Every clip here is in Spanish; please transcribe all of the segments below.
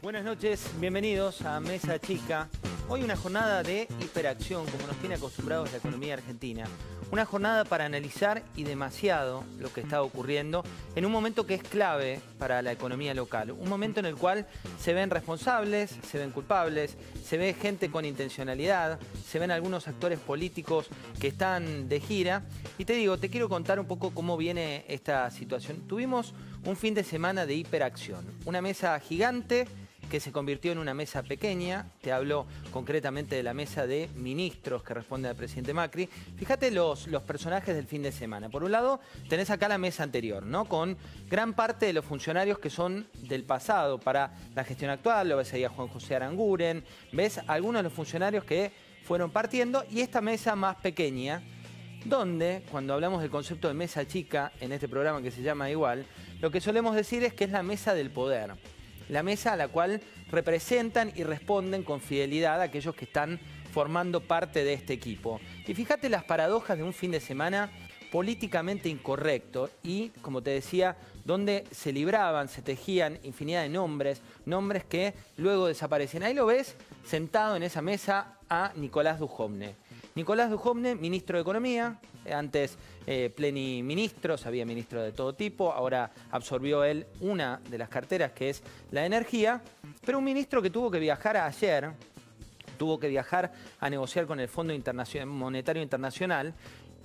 Buenas noches, bienvenidos a Mesa Chica. Hoy una jornada de hiperacción, como nos tiene acostumbrados la economía argentina. Una jornada para analizar y demasiado lo que está ocurriendo en un momento que es clave para la economía local. Un momento en el cual se ven responsables, se ven culpables, se ve gente con intencionalidad, se ven algunos actores políticos que están de gira. Y te digo, te quiero contar un poco cómo viene esta situación. Tuvimos un fin de semana de hiperacción. Una mesa gigante que se convirtió en una mesa pequeña. Te hablo concretamente de la mesa de ministros que responde al presidente Macri. Fíjate los personajes del fin de semana. Por un lado, tenés acá la mesa anterior, ¿no? Con gran parte de los funcionarios que son del pasado para la gestión actual. Lo ves ahí a Juan José Aranguren, ves algunos de los funcionarios que fueron partiendo. Y esta mesa más pequeña, donde, cuando hablamos del concepto de mesa chica, en este programa que se llama igual, lo que solemos decir es que es la mesa del poder. La mesa a la cual representan y responden con fidelidad a aquellos que están formando parte de este equipo. Y fíjate las paradojas de un fin de semana políticamente incorrecto y, como te decía, donde se libraban, se tejían infinidad de nombres que luego desaparecen. Ahí lo ves sentado en esa mesa a Nicolás Dujovne. Nicolás Dujovne, ministro de Economía, antes pleniministro, había ministro de todo tipo, ahora absorbió él una de las carteras que es la de energía, pero un ministro que tuvo que viajar ayer, tuvo que viajar a negociar con el Fondo Monetario Internacional,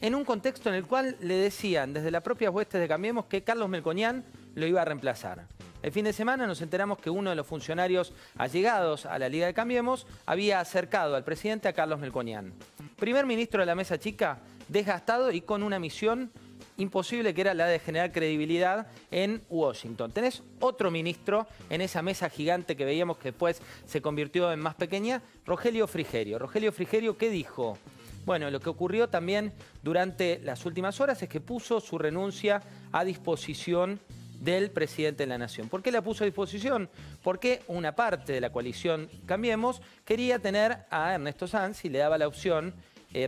en un contexto en el cual le decían desde las propias huestes de Cambiemos que Carlos Melconian lo iba a reemplazar. El fin de semana nos enteramos que uno de los funcionarios allegados a la Liga de Cambiemos había acercado al presidente a Carlos Melconian. Primer ministro de la mesa chica, desgastado y con una misión imposible que era la de generar credibilidad en Washington. Tenés otro ministro en esa mesa gigante que veíamos que después se convirtió en más pequeña, Rogelio Frigerio. Rogelio Frigerio, ¿qué dijo? Bueno, lo que ocurrió también durante las últimas horas es que puso su renuncia a disposición del presidente de la Nación. ¿Por qué la puso a disposición? Porque una parte de la coalición Cambiemos quería tener a Ernesto Sanz y le daba la opción,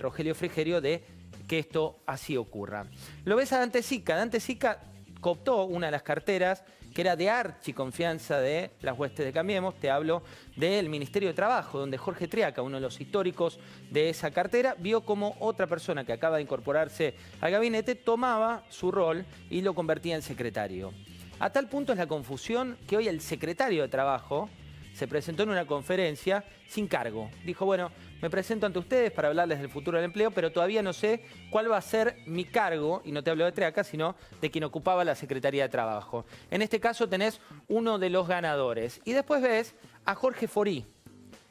Rogelio Frigerio, de que esto así ocurra. Lo ves a Dante Sica. Dante Sica cooptó una de las carteras que era de archiconfianza de las huestes de Cambiemos. Te hablo del Ministerio de Trabajo, donde Jorge Triaca, uno de los históricos de esa cartera, vio como otra persona que acaba de incorporarse al gabinete tomaba su rol y lo convertía en secretario. A tal punto es la confusión que hoy el secretario de Trabajo se presentó en una conferencia sin cargo. Dijo, bueno, me presento ante ustedes para hablarles del futuro del empleo, pero todavía no sé cuál va a ser mi cargo, y no te hablo de Triaca, sino de quien ocupaba la Secretaría de Trabajo. En este caso tenés uno de los ganadores. Y después ves a Jorge Forí,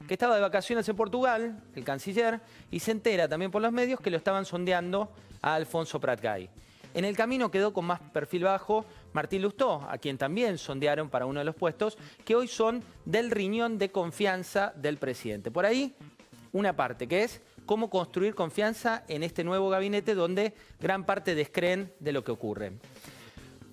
que estaba de vacaciones en Portugal, el canciller, y se entera también por los medios que lo estaban sondeando a Alfonso Pratgay. En el camino quedó con más perfil bajo Martín Lustó, a quien también sondearon para uno de los puestos, que hoy son del riñón de confianza del presidente. Por ahí, una parte, que es cómo construir confianza en este nuevo gabinete donde gran parte descreen de lo que ocurre.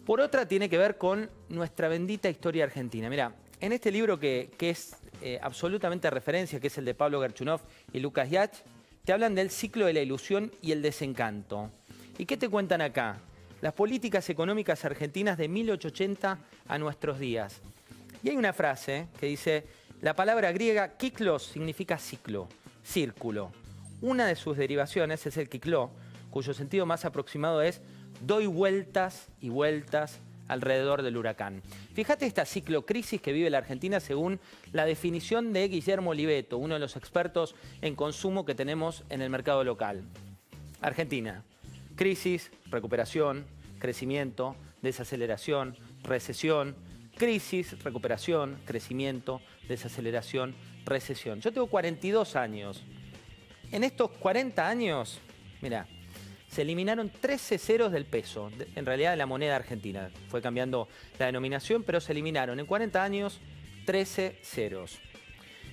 Por otra, tiene que ver con nuestra bendita historia argentina. Mirá, en este libro que es absolutamente referencia, que es el de Pablo Gerchunov y Lucas Yach, te hablan del ciclo de la ilusión y el desencanto. ¿Y qué te cuentan acá? Las políticas económicas argentinas de 1880 a nuestros días. Y hay una frase que dice, la palabra griega kiklos significa ciclo, círculo. Una de sus derivaciones es el kikló, cuyo sentido más aproximado es doy vueltas y vueltas alrededor del huracán. Fíjate esta ciclocrisis que vive la Argentina según la definición de Guillermo Oliveto, uno de los expertos en consumo que tenemos en el mercado local. Argentina. Crisis, recuperación, crecimiento, desaceleración, recesión, crisis, recuperación, crecimiento, desaceleración, recesión. Yo tengo 42 años. En estos 40 años, mira, se eliminaron 13 ceros del peso, en realidad de la moneda argentina. Fue cambiando la denominación, pero se eliminaron en 40 años 13 ceros.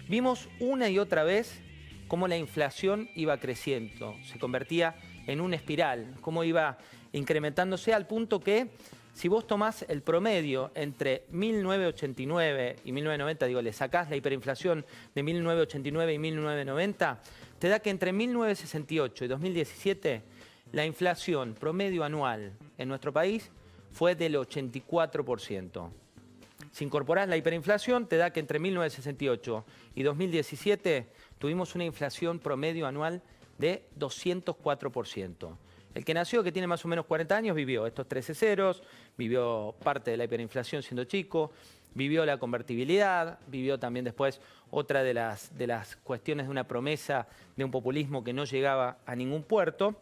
Vimos una y otra vez cómo la inflación iba creciendo, se convertía en una espiral, cómo iba incrementándose al punto que si vos tomás el promedio entre 1989 y 1990, digo, le sacás la hiperinflación de 1989 y 1990, te da que entre 1968 y 2017 la inflación promedio anual en nuestro país fue del 84%. Si incorporás la hiperinflación, te da que entre 1968 y 2017 tuvimos una inflación promedio anual de 204%. El que nació, que tiene más o menos 40 años, vivió estos 13 ceros, vivió parte de la hiperinflación siendo chico, vivió la convertibilidad, vivió también después otra de las cuestiones de una promesa de un populismo que no llegaba a ningún puerto.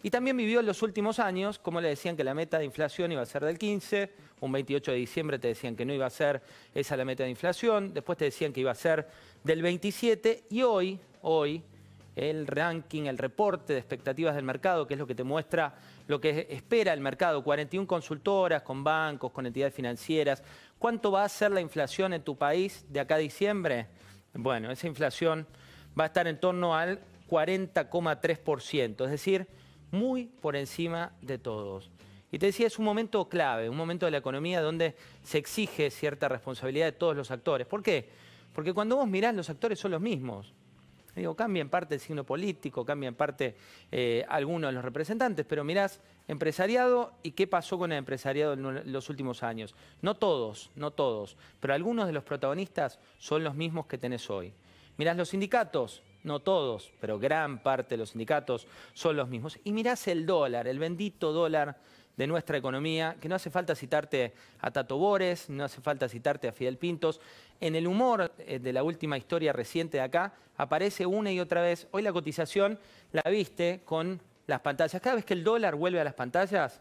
Y también vivió en los últimos años, como le decían que la meta de inflación iba a ser del 15, un 28 de diciembre te decían que no iba a ser esa la meta de inflación, después te decían que iba a ser del 27 y hoy el ranking, el reporte de expectativas del mercado, que es lo que te muestra lo que espera el mercado, 41 consultoras con bancos, con entidades financieras. ¿Cuánto va a ser la inflación en tu país de acá a diciembre? Bueno, esa inflación va a estar en torno al 40,3%, es decir, muy por encima de todos. Y te decía, es un momento clave, un momento de la economía donde se exige cierta responsabilidad de todos los actores. ¿Por qué? Porque cuando vos mirás, los actores son los mismos. Digo, cambia en parte el signo político, cambia en parte algunos de los representantes, pero mirás empresariado y qué pasó con el empresariado en los últimos años. No todos, pero algunos de los protagonistas son los mismos que tenés hoy. Mirás los sindicatos, no todos, pero gran parte de los sindicatos son los mismos. Y mirás el dólar, el bendito dólar de nuestra economía, que no hace falta citarte a Tato Bores, no hace falta citarte a Fidel Pintos. En el humor de la última historia reciente de acá, aparece una y otra vez. Hoy la cotización la viste con las pantallas. Cada vez que el dólar vuelve a las pantallas,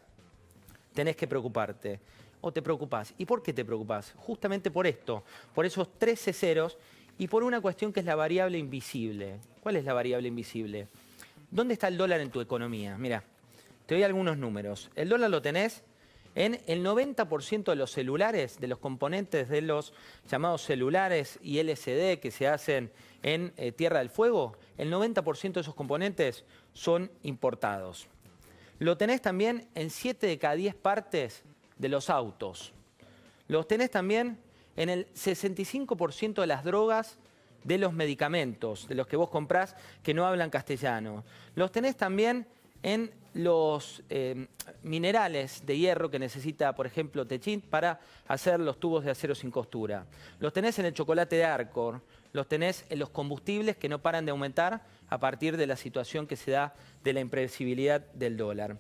tenés que preocuparte. O te preocupás. ¿Y por qué te preocupás? Justamente por esto, por esos 13 ceros y por una cuestión que es la variable invisible. ¿Cuál es la variable invisible? ¿Dónde está el dólar en tu economía? Mirá, te doy algunos números. El dólar lo tenés en el 90% de los celulares, de los componentes de los llamados celulares y LCD que se hacen en Tierra del Fuego. El 90% de esos componentes son importados. Lo tenés también en 7 de cada 10 partes de los autos. Los tenés también en el 65% de las drogas, de los medicamentos, de los que vos comprás que no hablan castellano. Los tenés también en los minerales de hierro que necesita, por ejemplo, Techint para hacer los tubos de acero sin costura. Los tenés en el chocolate de Arcor, los tenés en los combustibles que no paran de aumentar a partir de la situación que se da de la imprevisibilidad del dólar.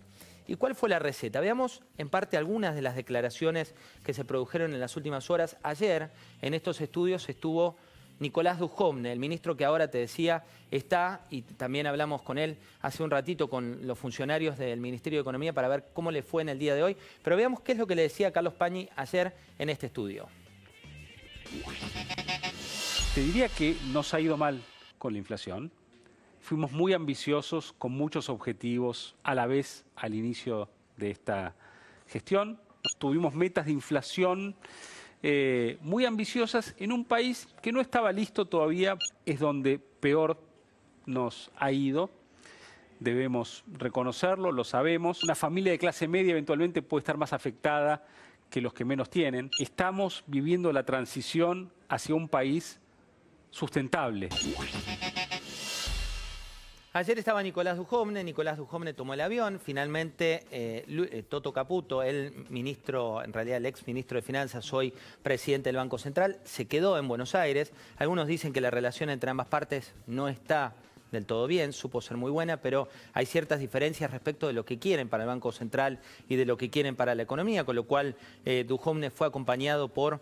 ¿Y cuál fue la receta? Veamos en parte algunas de las declaraciones que se produjeron en las últimas horas. Ayer en estos estudios estuvo Nicolás Dujovne, el ministro que ahora te decía está, y también hablamos con él hace un ratito con los funcionarios del Ministerio de Economía para ver cómo le fue en el día de hoy. Pero veamos qué es lo que le decía Carlos Pañi ayer en este estudio. Te diría que nos ha ido mal con la inflación. Fuimos muy ambiciosos, con muchos objetivos a la vez al inicio de esta gestión. Tuvimos metas de inflación muy ambiciosas en un país que no estaba listo todavía, es donde peor nos ha ido. Debemos reconocerlo, lo sabemos. Una familia de clase media eventualmente puede estar más afectada que los que menos tienen. Estamos viviendo la transición hacia un país sustentable. Ayer estaba Nicolás Dujovne tomó el avión, finalmente Toto Caputo, el ministro, en realidad el ex ministro de Finanzas, hoy presidente del Banco Central, se quedó en Buenos Aires. Algunos dicen que la relación entre ambas partes no está del todo bien, supo ser muy buena, pero hay ciertas diferencias respecto de lo que quieren para el Banco Central y de lo que quieren para la economía, con lo cual Dujovne fue acompañado por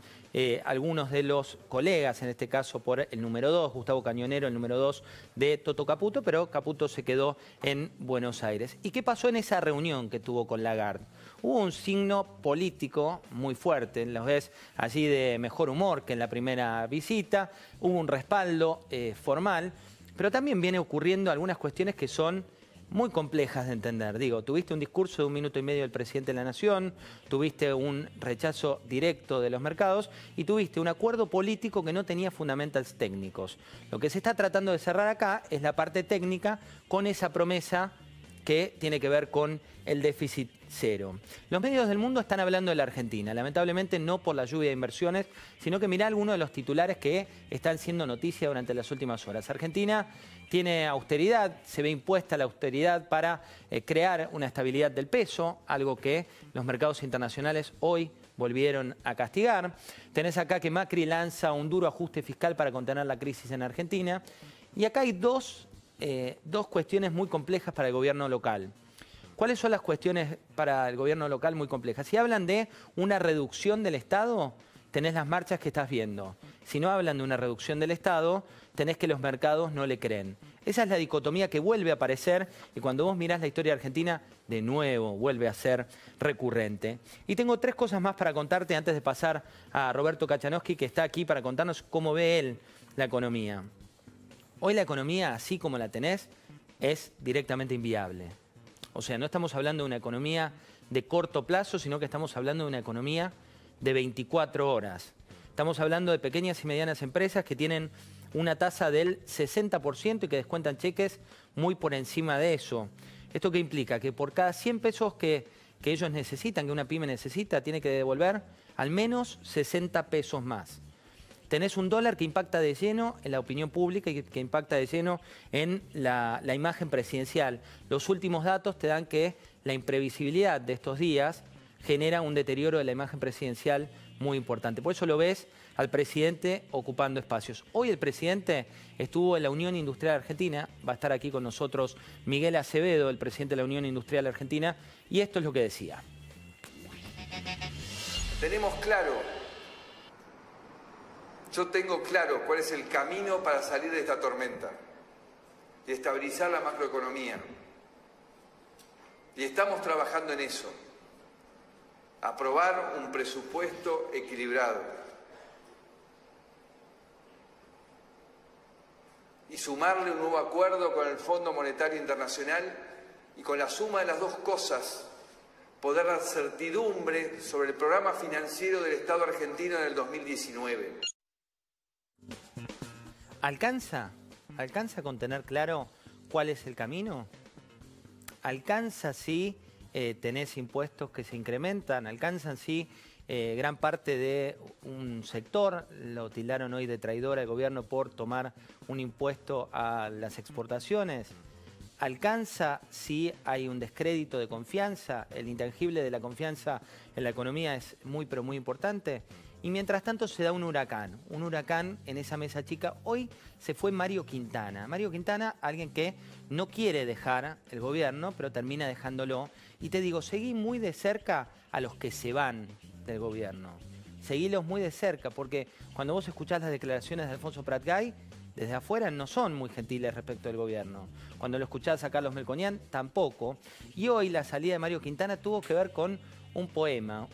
algunos de los colegas, en este caso por el número 2, Gustavo Cañonero, el número 2 de Toto Caputo, pero Caputo se quedó en Buenos Aires. ¿Y qué pasó en esa reunión que tuvo con Lagarde? Hubo un signo político muy fuerte, los ves allí de mejor humor que en la primera visita, hubo un respaldo formal, pero también viene ocurriendo algunas cuestiones que son muy complejas de entender. Digo, tuviste un discurso de 1 minuto y medio del presidente de la Nación, tuviste un rechazo directo de los mercados y tuviste un acuerdo político que no tenía fundamentals técnicos. Lo que se está tratando de cerrar acá es la parte técnica con esa promesa que tiene que ver con el déficit cero. Los medios del mundo están hablando de la Argentina, lamentablemente no por la lluvia de inversiones, sino que mirá algunos de los titulares que están siendo noticia durante las últimas horas. Argentina tiene austeridad, se ve impuesta la austeridad para crear una estabilidad del peso, algo que los mercados internacionales hoy volvieron a castigar. Tenés acá que Macri lanza un duro ajuste fiscal para contener la crisis en Argentina. Y acá hay dos cuestiones muy complejas para el gobierno local. ¿Cuáles son las cuestiones para el gobierno local muy complejas? Si hablan de una reducción del Estado, tenés las marchas que estás viendo. Si no hablan de una reducción del Estado, tenés que los mercados no le creen. Esa es la dicotomía que vuelve a aparecer y cuando vos mirás la historia de Argentina, de nuevo vuelve a ser recurrente. Y tengo 3 cosas más para contarte antes de pasar a Roberto Kachanowski, que está aquí para contarnos cómo ve él la economía. Hoy la economía, así como la tenés, es directamente inviable. O sea, no estamos hablando de una economía de corto plazo, sino que estamos hablando de una economía de 24 horas. Estamos hablando de pequeñas y medianas empresas que tienen una tasa del 60% y que descuentan cheques muy por encima de eso. ¿Esto qué implica? Que por cada 100 pesos que ellos necesitan, que una pyme necesita, tiene que devolver al menos 60 pesos más. Tenés un dólar que impacta de lleno en la opinión pública y que impacta de lleno en la imagen presidencial. Los últimos datos te dan que la imprevisibilidad de estos días genera un deterioro de la imagen presidencial muy importante. Por eso lo ves al presidente ocupando espacios. Hoy el presidente estuvo en la Unión Industrial Argentina, va a estar aquí con nosotros Miguel Acevedo, el presidente de la Unión Industrial Argentina, y esto es lo que decía. Tenemos claro, yo tengo claro cuál es el camino para salir de esta tormenta y estabilizar la macroeconomía. Y estamos trabajando en eso. Aprobar un presupuesto equilibrado y sumarle un nuevo acuerdo con el Fondo Monetario Internacional y con la suma de las dos cosas poder dar certidumbre sobre el programa financiero del Estado argentino en el 2019. ¿Alcanza con tener claro cuál es el camino? ¿Alcanza si tenés impuestos que se incrementan? ¿Alcanzan si gran parte de un sector, lo tildaron hoy de traidor al gobierno por tomar un impuesto a las exportaciones? ¿Alcanza si hay un descrédito de confianza? El intangible de la confianza en la economía es muy, pero muy importante. Y mientras tanto se da un huracán en esa mesa chica. Hoy se fue Mario Quintana. Mario Quintana, alguien que no quiere dejar el gobierno, pero termina dejándolo. Y te digo, seguí muy de cerca a los que se van del gobierno. Seguílos muy de cerca, porque cuando vos escuchás las declaraciones de Alfonso Prat-Gay, desde afuera no son muy gentiles respecto del gobierno. Cuando lo escuchás a Carlos Melconian, tampoco. Y hoy la salida de Mario Quintana tuvo que ver con un poema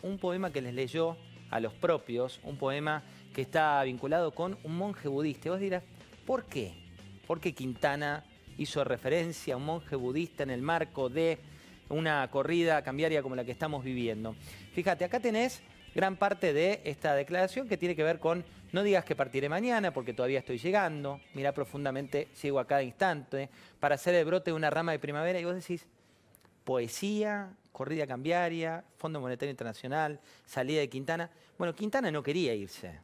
que les leyó a los propios, un poema que está vinculado con un monje budista. Y vos dirás, ¿por qué? ¿Por qué Quintana hizo referencia a un monje budista en el marco de una corrida cambiaria como la que estamos viviendo? Fíjate, acá tenés gran parte de esta declaración que tiene que ver con no digas que partiré mañana porque todavía estoy llegando, mirá profundamente, llego a cada instante, para hacer el brote de una rama de primavera. Y vos decís, poesía, corrida cambiaria, Fondo Monetario Internacional, salida de Quintana. Bueno, Quintana no quería irse.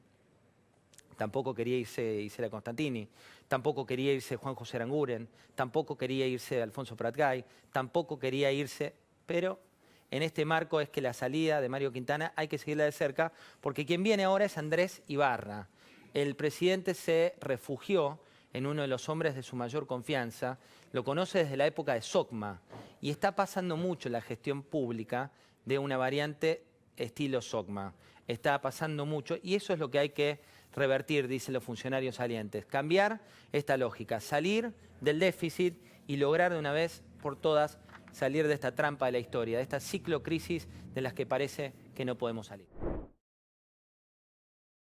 Tampoco quería irse Isela Constantini, tampoco quería irse Juan José Aranguren, tampoco quería irse Alfonso Prat-Gay, tampoco quería irse, pero en este marco es que la salida de Mario Quintana hay que seguirla de cerca, porque quien viene ahora es Andrés Ibarra. El presidente se refugió en uno de los hombres de su mayor confianza, lo conoce desde la época de SOCMA, y está pasando mucho en la gestión pública de una variante estilo SOCMA. Está pasando mucho, y eso es lo que hay que revertir, dicen los funcionarios salientes. Cambiar esta lógica, salir del déficit y lograr de una vez por todas salir de esta trampa de la historia, de esta ciclocrisis de las que parece que no podemos salir.